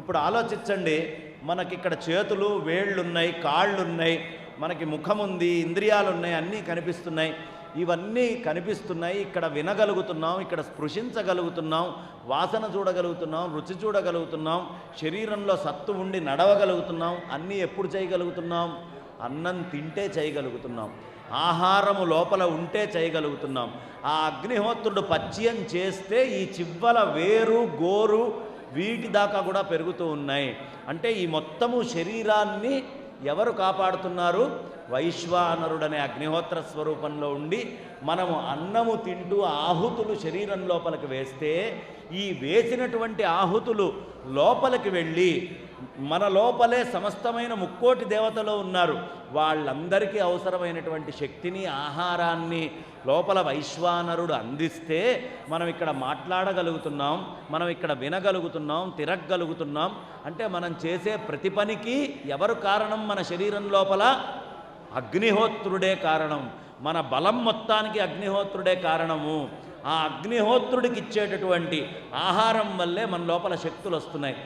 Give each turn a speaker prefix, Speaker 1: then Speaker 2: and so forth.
Speaker 1: ఇప్పుడు ఆలోచించండి, మనకిక్కడ చేతులు వేళ్ళున్నాయి, కాళ్ళున్నాయి, మనకి ముఖం ఉంది, ఇంద్రియాలు ఉన్నాయి, అన్నీ కనిపిస్తున్నాయి. ఇవన్నీ కనిపిస్తున్నాయి, ఇక్కడ వినగలుగుతున్నాం, ఇక్కడ స్పృశించగలుగుతున్నాం, వాసన చూడగలుగుతున్నాం, రుచి చూడగలుగుతున్నాం, శరీరంలో సత్తు ఉండి నడవగలుగుతున్నాం. అన్నీ ఎప్పుడు చేయగలుగుతున్నాం? అన్నం తింటే చేయగలుగుతున్నాం, ఆహారము లోపల ఉంటే చేయగలుగుతున్నాం. ఆ అగ్నిహోత్రుడు పచ్యం చేస్తే ఈ చివ్వల వేరు గోరు వీటి దాకా కూడా పెరుగుతూ ఉన్నాయి. అంటే ఈ మొత్తము శరీరాన్ని ఎవరు కాపాడుతున్నారు? వైశ్వానరుడనే అగ్నిహోత్ర స్వరూపంలో ఉండి మనము అన్నము తింటూ ఆహుతులు శరీరం లోపలికి వేస్తే ఈ వేసినటువంటి ఆహుతులు లోపలికి వెళ్ళి మన లోపలే సమస్తమైన ముక్కోటి దేవతలు ఉన్నారు. వాళ్ళందరికీ అవసరమైనటువంటి శక్తిని, ఆహారాన్ని లోపల వైశ్వానరుడు అందిస్తే మనం ఇక్కడ మాట్లాడగలుగుతున్నాం, మనం ఇక్కడ వినగలుగుతున్నాం, తిరగగలుగుతున్నాం. అంటే మనం చేసే ప్రతి పనికి ఎవరు కారణం? మన శరీరం లోపల అగ్నిహోత్రుడే కారణం. మన బలం మొత్తానికి అగ్నిహోత్రుడే కారణము. ఆ అగ్నిహోత్రుడికి ఇచ్చేటటువంటి ఆహారం వల్లే మన లోపల శక్తులు వస్తున్నాయి.